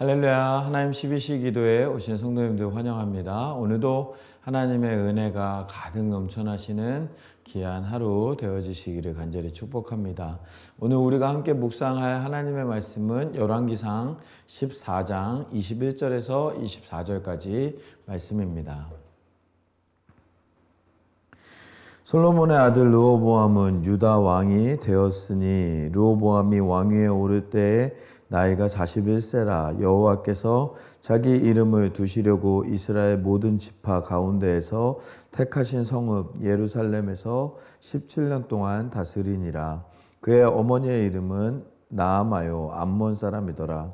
할렐루야. 하나님 12시 기도에 오신 성도님들 환영합니다. 오늘도 하나님의 은혜가 가득 넘쳐나시는 귀한 하루 되어지시기를 간절히 축복합니다. 오늘 우리가 함께 묵상할 하나님의 말씀은 열왕기상 14장 21절에서 24절까지 말씀입니다. 솔로몬의 아들 르호보암은 유다 왕이 되었으니 르호보암이 왕위에 오를 때에 나이가 41세라. 여호와께서 자기 이름을 두시려고 이스라엘 모든 지파 가운데에서 택하신 성읍 예루살렘에서 17년 동안 다스리니라. 그의 어머니의 이름은 나아마요 암몬 사람이더라.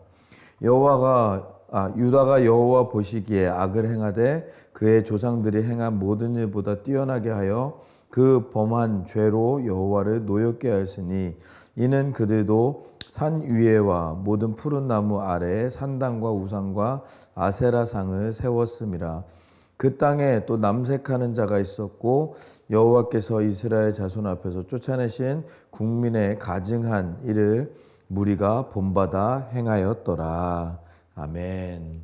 유다가 여호와 보시기에 악을 행하되 그의 조상들이 행한 모든 일보다 뛰어나게 하여 그 범한 죄로 여호와를 노엽게 하였으니 이는 그들도 산 위에와 모든 푸른 나무 아래에 산당과 우상과 아세라상을 세웠음이라. 그 땅에 또 남색하는 자가 있었고 여호와께서 이스라엘 자손 앞에서 쫓아내신 국민의 가증한 일을 무리가 본받아 행하였더라. 아멘.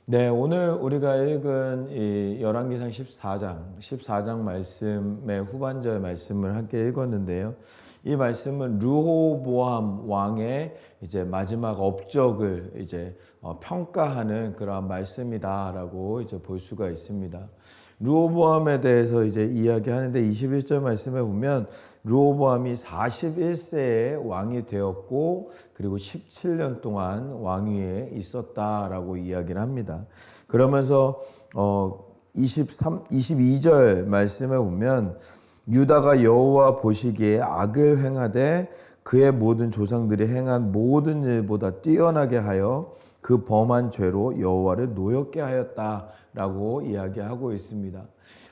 네, 오늘 우리가 읽은 이 열왕기상 14장 말씀의 후반절 말씀을 함께 읽었는데요. 이 말씀은 르호보암 왕의 이제 마지막 업적을 이제 평가하는 그런 말씀이다라고 이제 볼 수가 있습니다. 르호보암에 대해서 이제 이야기하는데 21절 말씀에 보면 르호보암이 41세에 왕이 되었고 그리고 17년 동안 왕위에 있었다라고 이야기를 합니다. 그러면서 22절 말씀에 보면 유다가 여호와 보시기에 악을 행하되 그의 모든 조상들이 행한 모든 일보다 뛰어나게 하여 그 범한 죄로 여호와를 노엽게 하였다라고 이야기하고 있습니다.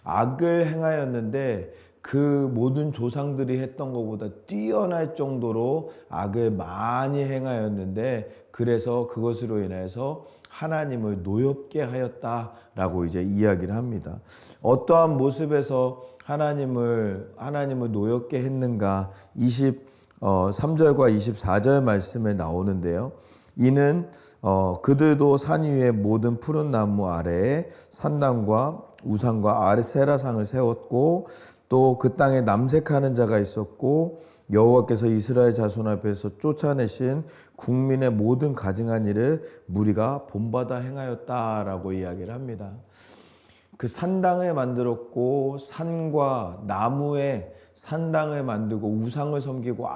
악을 행하였는데 그 모든 조상들이 했던 것보다 뛰어날 정도로 악을 많이 행하였는데 그래서 그것으로 인해서 하나님을 노엽게 하였다라고 이제 이야기를 합니다. 어떠한 모습에서 하나님을 노엽게 했는가 23절과 24절 말씀에 나오는데요. 이는 그들도 산 위에 모든 푸른 나무 아래에 산당과 우상과 아세라상을 세웠고 또 그 땅에 남색하는 자가 있었고 여호와께서 이스라엘 자손 앞에서 쫓아내신 국민의 모든 가증한 일을 무리가 본받아 행하였다라고 이야기를 합니다. 그 산당을 만들었고 산과 나무에 산당을 만들고 우상을 섬기고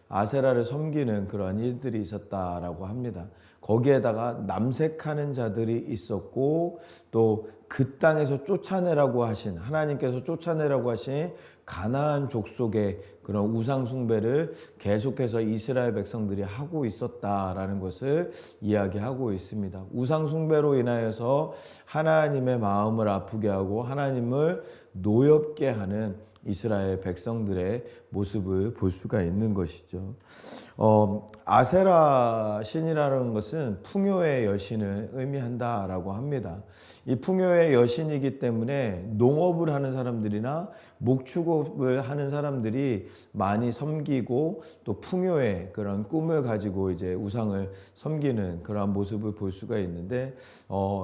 아세라를 섬기는 그런 일들이 있었다라고 합니다. 거기에다가 남색하는 자들이 있었고 또 그 땅에서 쫓아내라고 하신 하나님께서 쫓아내라고 하신 가나안 족속의 그런 우상 숭배를 계속해서 이스라엘 백성들이 하고 있었다라는 것을 이야기하고 있습니다. 우상 숭배로 인하여서 하나님의 마음을 아프게 하고 하나님을 노엽게 하는 이스라엘 백성들의 모습을 볼 수가 있는 것이죠. 아세라 신이라는 것은 풍요의 여신을 의미한다라고 합니다. 이 풍요의 여신이기 때문에 농업을 하는 사람들이나 목축업을 하는 사람들이 많이 섬기고 또 풍요의 그런 꿈을 가지고 이제 우상을 섬기는 그런 모습을 볼 수가 있는데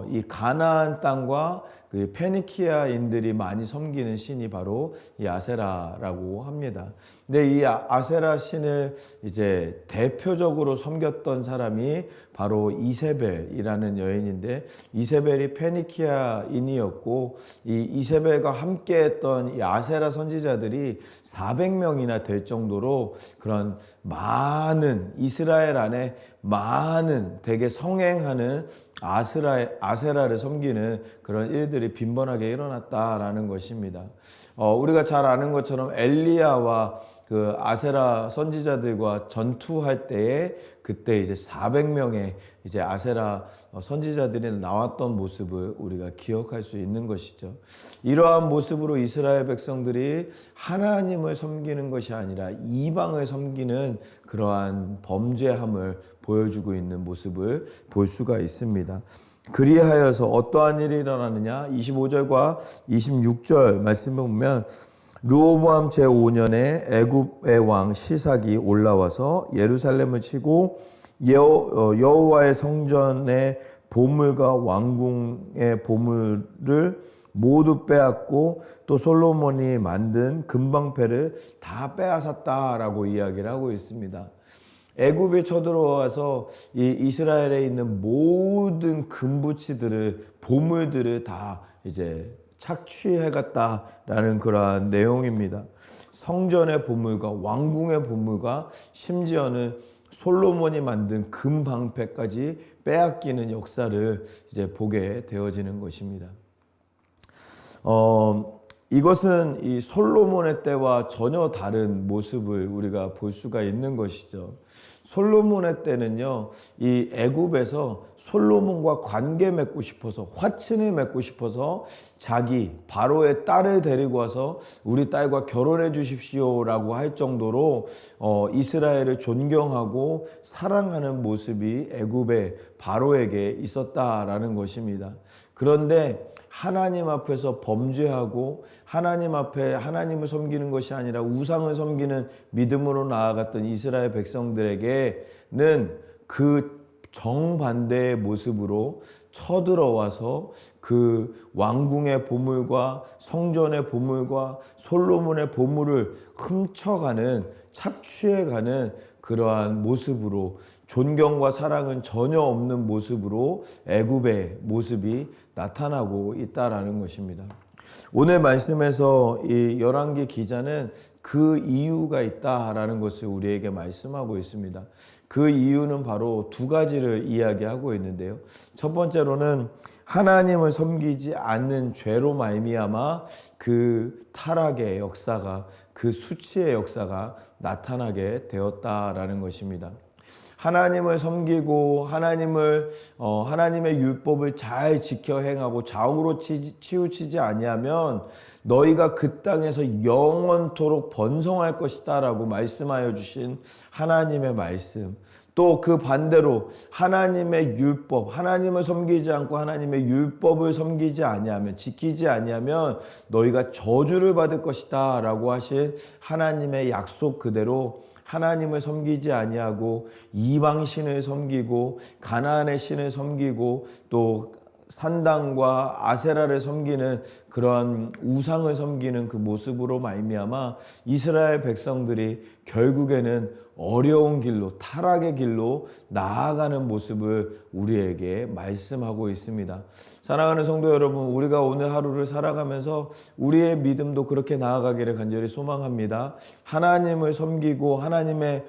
이 가나안 땅과 그 페니키아인들이 많이 섬기는 신이 바로 이 아세라라고 합니다. 근데 이 아세라 신을 이제 대표적으로 섬겼던 사람이 바로 이세벨이라는 여인인데 이세벨이 페니키아인이었고 이 이세벨과 함께했던 이 아세라 선지자들이 400명이나 될 정도로 그런 많은 이스라엘 안에 많은 되게 성행하는 아세라를 섬기는 그런 일들이 빈번하게 일어났다라는 것입니다. 우리가 잘 아는 것처럼 엘리야와 그 아세라 선지자들과 전투할 때에 그때 이제 400명의 이제 아세라 선지자들이 나왔던 모습을 우리가 기억할 수 있는 것이죠. 이러한 모습으로 이스라엘 백성들이 하나님을 섬기는 것이 아니라 이방을 섬기는 그러한 범죄함을 보여주고 있는 모습을 볼 수가 있습니다. 그리하여서 어떠한 일이 일어나느냐 25절과 26절 말씀을 보면 르호보암 제5년에 애굽의 왕 시삭이 올라와서 예루살렘을 치고 여호와의 성전의 보물과 왕궁의 보물을 모두 빼앗고 또 솔로몬이 만든 금방패를 다 빼앗았다라고 이야기를 하고 있습니다. 애굽에 쳐들어와서 이 이스라엘에 있는 모든 금부치들을 보물들을 다 이제 착취해갔다라는 그러한 내용입니다. 성전의 보물과 왕궁의 보물과 심지어는 솔로몬이 만든 금방패까지 빼앗기는 역사를 이제 보게 되어지는 것입니다. 이것은 이 솔로몬의 때와 전혀 다른 모습을 우리가 볼 수가 있는 것이죠. 솔로몬의 때는요, 이 애굽에서 솔로몬과 관계 맺고 싶어서, 화친을 맺고 싶어서 자기 바로의 딸을 데리고 와서 우리 딸과 결혼해 주십시오라고 할 정도로 이스라엘을 존경하고 사랑하는 모습이 애굽의 바로에게 있었다라는 것입니다. 그런데 하나님 앞에서 범죄하고 하나님 앞에 하나님을 섬기는 것이 아니라 우상을 섬기는 믿음으로 나아갔던 이스라엘 백성들에게는 그 정반대의 모습으로 쳐들어와서 그 왕궁의 보물과 성전의 보물과 솔로몬의 보물을 훔쳐가는, 착취해가는 그러한 모습으로, 존경과 사랑은 전혀 없는 모습으로 애굽의 모습이 나타나고 있다라는 것입니다. 오늘 말씀에서 이 열왕기 기자는 그 이유가 있다라는 것을 우리에게 말씀하고 있습니다. 그 이유는 바로 두 가지를 이야기하고 있는데요. 첫 번째로는 하나님을 섬기지 않는 죄로 말미암아 그 타락의 역사가, 그 수치의 역사가 나타나게 되었다라는 것입니다. 하나님을 섬기고 하나님의 율법을 잘 지켜 행하고 좌우로 치우치지 아니하면 너희가 그 땅에서 영원토록 번성할 것이다라고 말씀하여 주신 하나님의 말씀, 또 그 반대로 하나님의 율법, 하나님을 섬기지 않고 하나님의 율법을 섬기지 아니하면, 지키지 아니하면 너희가 저주를 받을 것이다 라고 하신 하나님의 약속 그대로 하나님을 섬기지 아니하고 이방신을 섬기고 가나안의 신을 섬기고 또 산당과 아세라를 섬기는 그러한 우상을 섬기는 그 모습으로 말미암아 이스라엘 백성들이 결국에는 어려운 길로, 타락의 길로 나아가는 모습을 우리에게 말씀하고 있습니다. 사랑하는 성도 여러분, 우리가 오늘 하루를 살아가면서 우리의 믿음도 그렇게 나아가기를 간절히 소망합니다. 하나님을 섬기고 하나님의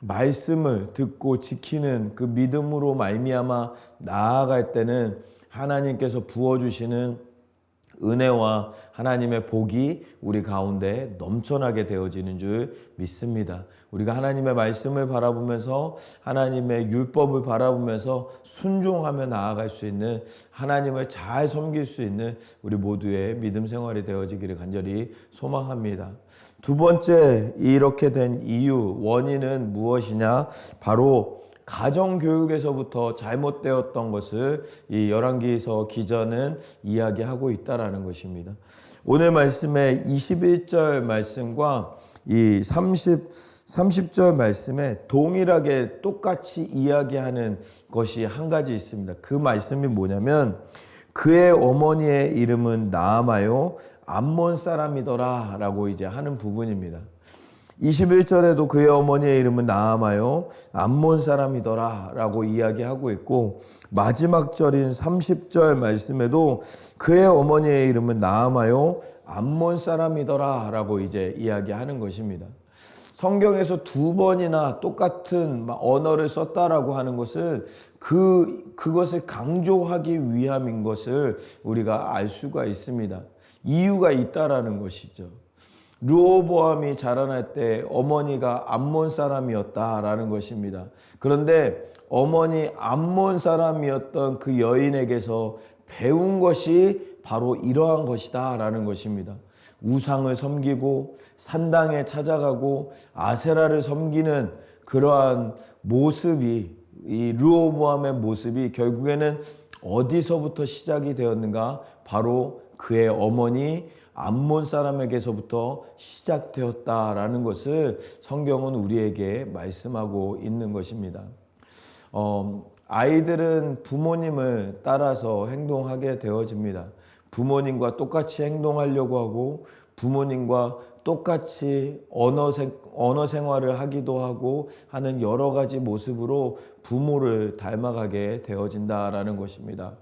말씀을 듣고 지키는 그 믿음으로 말미암아 나아갈 때는 하나님께서 부어주시는 은혜와 하나님의 복이 우리 가운데 넘쳐나게 되어지는 줄 믿습니다. 우리가 하나님의 말씀을 바라보면서 하나님의 율법을 바라보면서 순종하며 나아갈 수 있는, 하나님을 잘 섬길 수 있는 우리 모두의 믿음 생활이 되어지기를 간절히 소망합니다. 두 번째, 이렇게 된 이유, 원인은 무엇이냐? 바로 가정교육에서부터 잘못되었던 것을 이 열왕기서 기자는 이야기하고 있다라는 것입니다. 오늘 말씀의 21절 말씀과 이 30절 말씀에 동일하게 똑같이 이야기하는 것이 한 가지 있습니다. 그 말씀이 뭐냐면 그의 어머니의 이름은 나아마요 암몬 사람이더라 라고 이제 하는 부분입니다. 21절에도 그의 어머니의 이름은 나아마요 암몬 사람이더라 라고 이야기하고 있고, 마지막 절인 30절 말씀에도 그의 어머니의 이름은 나아마요 암몬 사람이더라 라고 이제 이야기하는 것입니다. 성경에서 두 번이나 똑같은 언어를 썼다라고 하는 것은 그것을 강조하기 위함인 것을 우리가 알 수가 있습니다. 이유가 있다라는 것이죠. 르호보암이 자라날 때 어머니가 암몬 사람이었다라는 것입니다. 그런데 어머니 암몬 사람이었던 그 여인에게서 배운 것이 바로 이러한 것이다라는 것입니다. 우상을 섬기고 산당에 찾아가고 아세라를 섬기는 그러한 모습이, 이 르호보암의 모습이 결국에는 어디서부터 시작이 되었는가? 바로 그의 어머니 암몬 사람에게서부터 시작되었다라는 것을 성경은 우리에게 말씀하고 있는 것입니다. 아이들은 부모님을 따라서 행동하게 되어집니다. 부모님과 똑같이 행동하려고 하고 부모님과 똑같이 언어 생활을 하기도 하고 하는 여러 가지 모습으로 부모를 닮아가게 되어진다라는 것입니다.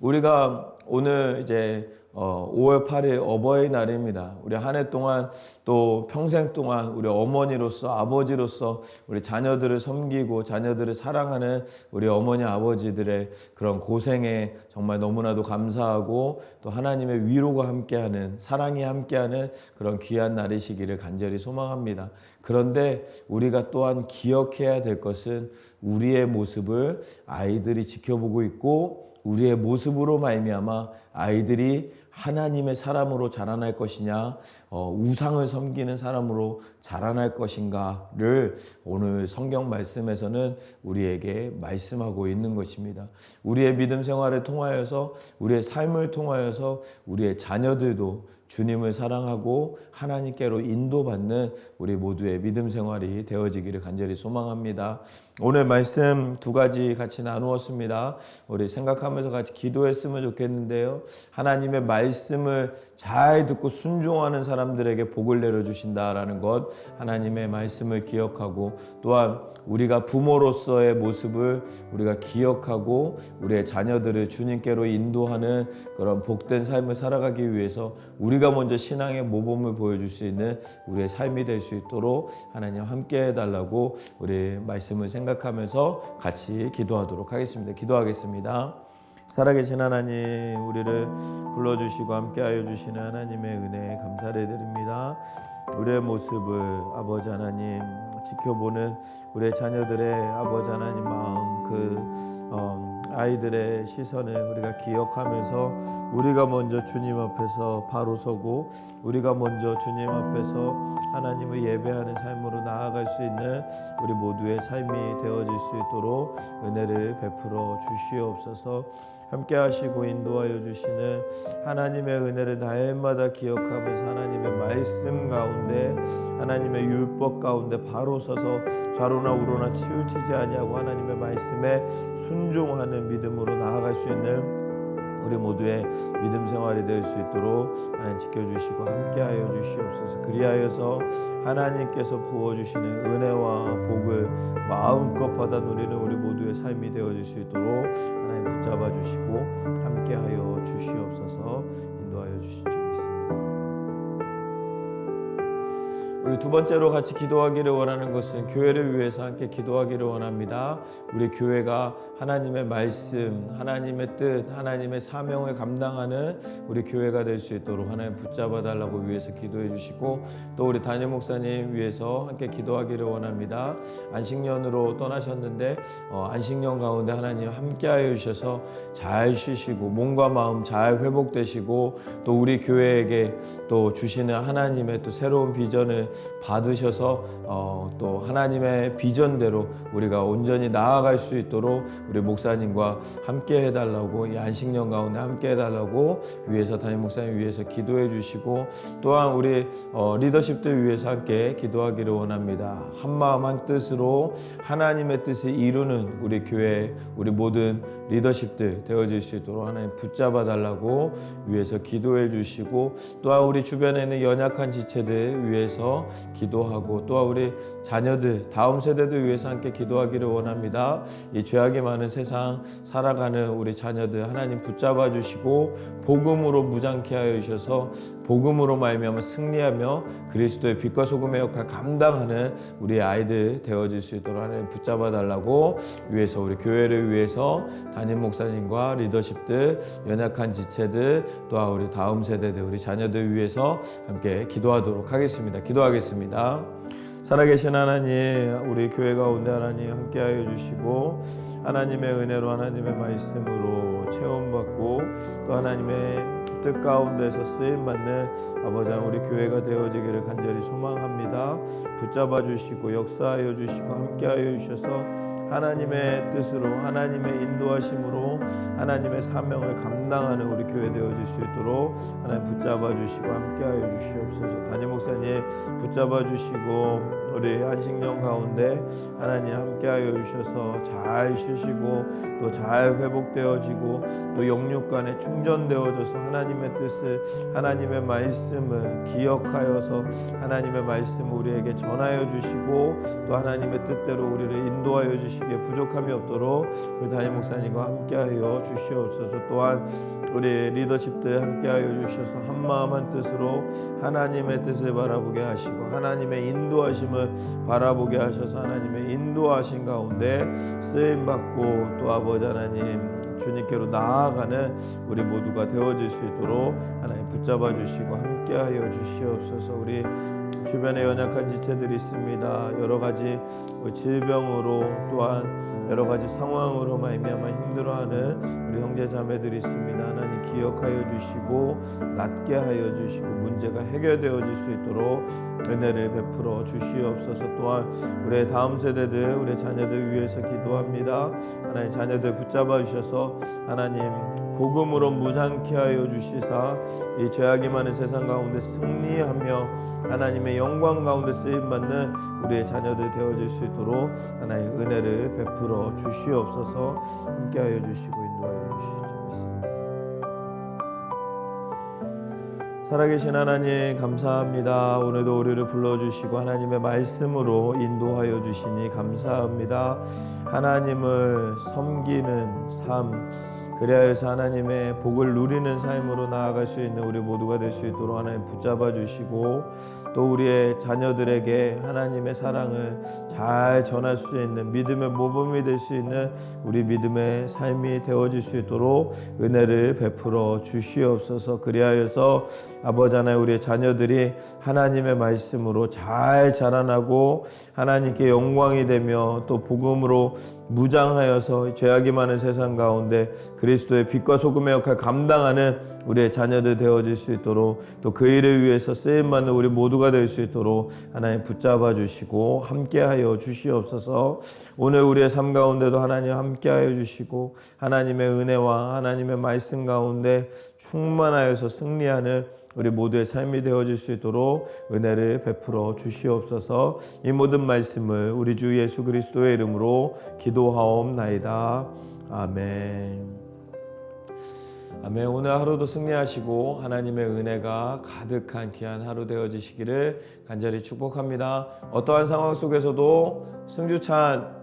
우리가 오늘 이제 5월 8일 어버이날입니다. 우리 한 해 동안 또 평생 동안 우리 어머니로서 아버지로서 우리 자녀들을 섬기고 자녀들을 사랑하는 우리 어머니 아버지들의 그런 고생에 정말 너무나도 감사하고 또 하나님의 위로가 함께하는 사랑이 함께하는 그런 귀한 날이시기를 간절히 소망합니다. 그런데 우리가 또한 기억해야 될 것은 우리의 모습을 아이들이 지켜보고 있고 우리의 모습으로 말미암아 아이들이 하나님의 사람으로 자라날 것이냐 우상을 섬기는 사람으로 자라날 것인가를 오늘 성경 말씀에서는 우리에게 말씀하고 있는 것입니다. 우리의 믿음 생활을 통하여서 우리의 삶을 통하여서 우리의 자녀들도 주님을 사랑하고 하나님께로 인도받는 우리 모두의 믿음 생활이 되어지기를 간절히 소망합니다. 오늘 말씀 두 가지 같이 나누었습니다. 우리 생각하면서 같이 기도했으면 좋겠는데요. 하나님의 말씀을 잘 듣고 순종하는 사람들에게 복을 내려주신다라는 것, 하나님의 말씀을 기억하고 또한 우리가 부모로서의 모습을 우리가 기억하고 우리의 자녀들을 주님께로 인도하는 그런 복된 삶을 살아가기 위해서 우리가 먼저 신앙의 모범을 보여줄 수 있는 우리의 삶이 될 수 있도록 하나님 함께 해달라고 우리 말씀을 생각하면서 같이 기도하도록 하겠습니다. 기도하겠습니다. 살아계신 하나님, 우리를 불러주시고 함께하여 주시는 하나님의 은혜에 감사를 드립니다. 우리의 모습을 아버지 하나님 지켜보는 우리의 자녀들의 아버지 하나님 마음, 아이들의 시선을 우리가 기억하면서 우리가 먼저 주님 앞에서 바로 서고 우리가 먼저 주님 앞에서 하나님을 예배하는 삶으로 나아갈 수 있는 우리 모두의 삶이 되어질 수 있도록 은혜를 베풀어 주시옵소서. 함께 하시고 인도하여 주시는 하나님의 은혜를 날마다 기억하면서 하나님의 말씀 가운데 하나님의 율법 가운데 바로 서서 좌로나 우로나 치우치지 아니하고 하나님의 말씀에 순종하는 믿음으로 나아갈 수 있는 우리 모두의 믿음 생활이 될 수 있도록 하나님 지켜주시고 함께하여 주시옵소서. 그리하여서 하나님께서 부어주시는 은혜와 복을 마음껏 받아 누리는 우리 모두의 삶이 되어질 수 있도록 하나님 붙잡아 주시고 함께하여 주시옵소서. 인도하여 주실 줄 믿습니다. 우리 두 번째로 같이 기도하기를 원하는 것은 교회를 위해서 함께 기도하기를 원합니다. 우리 교회가 하나님의 말씀, 하나님의 뜻, 하나님의 사명을 감당하는 우리 교회가 될 수 있도록 하나님 붙잡아 달라고 위해서 기도해 주시고 또 우리 담임 목사님 위해서 함께 기도하기를 원합니다. 안식년으로 떠나셨는데 안식년 가운데 하나님 함께하여 주셔서 잘 쉬시고 몸과 마음 잘 회복되시고 또 우리 교회에게 또 주시는 하나님의 또 새로운 비전을 받으셔서 또 하나님의 비전대로 우리가 온전히 나아갈 수 있도록 우리 목사님과 함께 해달라고 이 안식년 가운데 함께 해달라고 위해서 담임 목사님 위해서 기도해 주시고 또한 우리 리더십들 위해서 함께 기도하기를 원합니다. 한마음 한뜻으로 하나님의 뜻을 이루는 우리 교회 우리 모든 리더십들 되어질 수 있도록 하나님 붙잡아 달라고 위해서 기도해 주시고 또한 우리 주변에 있는 연약한 지체들 위해서 기도하고 또한 우리 자녀들 다음 세대들 위해서 함께 기도하기를 원합니다. 이 죄악이 많은 세상 살아가는 우리 자녀들 하나님 붙잡아 주시고 복음으로 무장케 하여 주셔서 복음으로 말미암아 승리하며 그리스도의 빛과 소금의 역할 감당하는 우리 아이들 되어질 수 있도록 하나님 붙잡아 달라고 위해서 우리 교회를 위해서 담임 목사님과 리더십들 연약한 지체들 또한 우리 다음 세대들 우리 자녀들 위해서 함께 기도하도록 하겠습니다. 기도하겠습니다. 살아계신 하나님 우리 교회 가운데 하나님 함께하여 주시고 하나님의 은혜로 하나님의 말씀으로 체험받고 또 하나님의 뜻 가운데서 쓰임받는 아버지 우리 교회가 되어지기를 간절히 소망합니다. 붙잡아 주시고 역사하여 주시고 함께하여 주셔서 하나님의 뜻으로 하나님의 인도하심으로 하나님의 사명을 감당하는 우리 교회 되어질 수 있도록 하나님 붙잡아 주시고 함께하여 주시옵소서. 담임 목사님 붙잡아 주시고 우리 안식년 가운데 하나님 함께하여 주셔서 잘 쉬시고 또 잘 회복되어지고 또 영육간에 충전되어져서 하나님의 뜻을 하나님의 말씀을 기억하여서 하나님의 말씀을 우리에게 전하여 주시고 또 하나님의 뜻대로 우리를 인도하여 주시기에 부족함이 없도록 그 담임 목사님과 함께하여 주시옵소서. 또한 우리 리더십들 함께하여 주셔서 한마음 한뜻으로 하나님의 뜻을 바라보게 하시고 하나님의 인도하심을 바라보게 하셔서 하나님의 인도하신 가운데 쓰임받고 또 아버지 하나님 주님께로 나아가는 우리 모두가 되어질 수 있도록 하나님 붙잡아 주시고 함께하여 주시옵소서. 우리 주변에 연약한 지체들이 있습니다. 여러 가지 질병으로 또한 여러 가지 상황으로 말미암아 힘들어하는 우리 형제 자매들이 있습니다. 하나님 기억하여 주시고 낫게 하여 주시고 문제가 해결되어질 수 있도록 은혜를 베풀어 주시옵소서. 또한 우리의 다음 세대들 우리 자녀들 위해서 기도합니다. 하나님 자녀들 붙잡아 주셔서 하나님 복음으로 무장케 하여 주시사 이 죄악이 많은 세상 가운데 승리하며 하나님의 영광 가운데 쓰임받는 우리의 자녀들 되어질 수 있도록 하나님 은혜를 베풀어 주시옵소서. 함께하여 주시고 인도하여 주시옵소서. 살아계신 하나님 감사합니다. 오늘도 우리를 불러주시고 하나님의 말씀으로 인도하여 주시니 감사합니다. 하나님을 섬기는 삶 그리하여서 하나님의 복을 누리는 삶으로 나아갈 수 있는 우리 모두가 될 수 있도록 하나님 붙잡아 주시고 또 우리의 자녀들에게 하나님의 사랑을 잘 전할 수 있는 믿음의 모범이 될 수 있는 우리 믿음의 삶이 되어질 수 있도록 은혜를 베풀어 주시옵소서. 그리하여서 아버지 하나님 우리의 자녀들이 하나님의 말씀으로 잘 자라나고 하나님께 영광이 되며 또 복음으로 무장하여서 죄악이 많은 세상 가운데 그리스도의 빛과 소금의 역할 감당하는 우리의 자녀들 되어질 수 있도록 또 그 일을 위해서 쓰임받는 우리 모두가 될 수 있도록 하나님 붙잡아 주시고 함께하여 주시옵소서. 오늘 우리의 삶 가운데도 하나님 함께하여 주시고 하나님의 은혜와 하나님의 말씀 가운데 충만하여서 승리하는 우리 모두의 삶이 되어질 수 있도록 은혜를 베풀어 주시옵소서. 이 모든 말씀을 우리 주 예수 그리스도의 이름으로 기도하옵나이다. 아멘. 아멘. 오늘 하루도 승리하시고 하나님의 은혜가 가득한 귀한 하루 되어지시기를 간절히 축복합니다. 어떠한 상황 속에서도 승주찬